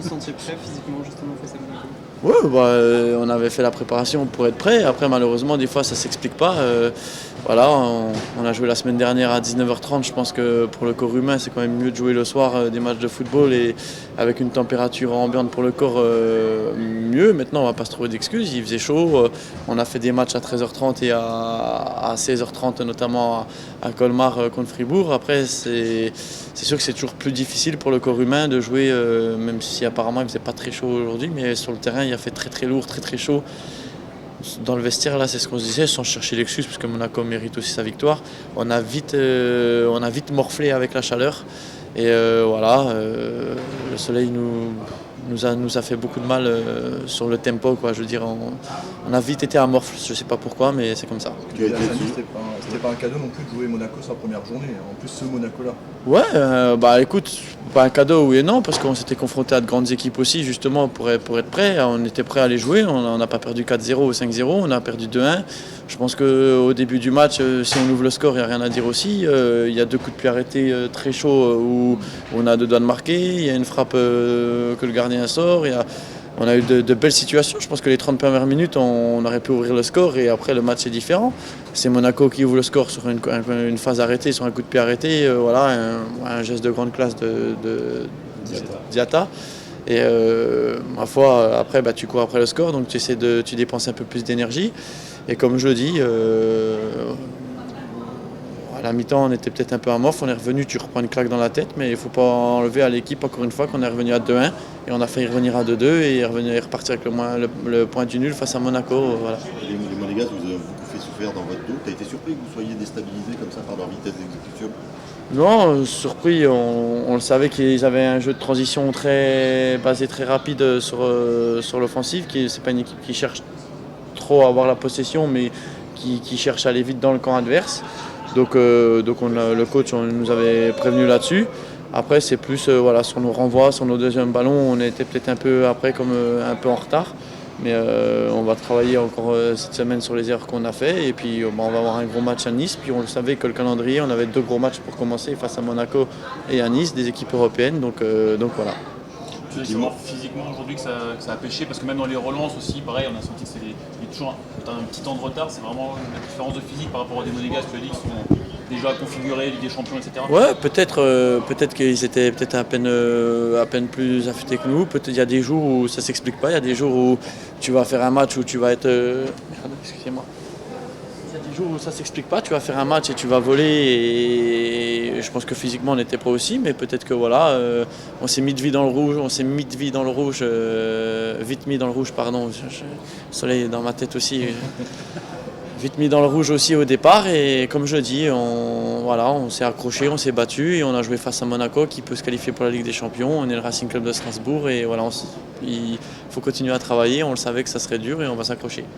sentiez prêt physiquement justement face à Monaco? Ouais, on avait fait la préparation pour être prêt. Après, malheureusement, des fois, ça s'explique pas. Voilà, on a joué la semaine dernière à 19h30. Je pense que pour le corps humain, c'est quand même mieux de jouer le soir des matchs de football et avec une température ambiante pour le corps mieux. Maintenant, on va pas se trouver d'excuses. Il faisait chaud. On a fait des matchs à 13h30 et à 16h30, notamment à Colmar contre Fribourg. Après, c'est sûr que c'est toujours plus difficile pour le corps humain de jouer, même si apparemment il faisait pas très chaud aujourd'hui, mais sur le terrain, il a fait très très lourd, très très chaud. Dans le vestiaire, là, c'est ce qu'on se disait, sans chercher l'excuse, parce que Monaco mérite aussi sa victoire. On a vite morflé avec la chaleur. Et voilà, le soleil nous a fait beaucoup de mal sur le tempo, quoi. Je veux dire, on a vite été amorphes, je sais pas pourquoi, mais c'est comme ça. C'était pas un cadeau non plus de jouer Monaco sa première journée, en plus ce Monaco-là. Ouais, écoute, pas un cadeau, oui et non, parce qu'on s'était confronté à de grandes équipes aussi, justement, pour être prêt. On était prêt à les jouer, on n'a pas perdu 4-0 ou 5-0, on a perdu 2-1. Je pense qu'au début du match, si on ouvre le score, il n'y a rien à dire aussi. Il y a 2 coups de pied arrêtés très chauds où on a 2 doigts de marquer. Il y a une frappe que le gardien sort. On a eu de belles situations. Je pense que les 30 premières minutes, on aurait pu ouvrir le score et après le match est différent. C'est Monaco qui ouvre le score sur une phase arrêtée, sur un coup de pied arrêté. Voilà, un geste de grande classe de Diatta. Et ma foi, après, tu cours après le score, donc tu dépenses un peu plus d'énergie. Et comme je le dis, à la mi-temps, on était peut-être un peu amorphe, on est revenu, tu reprends une claque dans la tête, mais il ne faut pas enlever à l'équipe, encore une fois, qu'on est revenu à 2-1 et on a failli revenir à 2-2 et repartir avec le point du nul face à Monaco. Voilà. Les Monégasques vous avez beaucoup fait souffrir dans votre dos. Tu as été surpris que vous soyez déstabilisé comme ça par leur vitesse d'exécution? Non, surpris, on le savait qu'ils avaient un jeu de transition basé très rapide sur l'offensive, c'est pas une équipe qui cherche trop à avoir la possession, mais qui cherche à aller vite dans le camp adverse. Donc le coach nous avait prévenu là-dessus. Après, c'est plus sur nos renvois, sur nos deuxièmes ballons, on était peut-être un peu après comme un peu en retard. Mais on va travailler encore cette semaine sur les erreurs qu'on a fait. Et puis on va avoir un gros match à Nice. Puis on le savait que le calendrier, on avait 2 gros matchs pour commencer face à Monaco et à Nice, des équipes européennes. Donc voilà. Tu veux savoir physiquement aujourd'hui que ça a pêché, parce que même dans les relances aussi, pareil, on a senti qu'il y a toujours un petit temps de retard. C'est vraiment la différence de physique par rapport aux des Monégasques, tu as dit, qui sont déjà configurés, Ligue des Champions, etc. Ouais, peut-être qu'ils étaient peut-être à peine plus affûtés que nous. Peut-être il y a des jours où ça s'explique pas. Il y a des jours où tu vas faire un match où tu vas être. Excusez-moi. Il y a des jours où ça s'explique pas. Tu vas faire un match et tu vas voler. Et je pense que physiquement on était prêts aussi, mais peut-être que voilà, on s'est mis de vie dans le rouge. Vite mis dans le rouge, pardon. Le soleil est dans ma tête aussi. Vite mis dans le rouge aussi au départ et comme je le dis, on s'est accroché, on s'est battu et on a joué face à Monaco qui peut se qualifier pour la Ligue des Champions. On est le Racing Club de Strasbourg et voilà, il faut continuer à travailler. On le savait que ça serait dur et on va s'accrocher.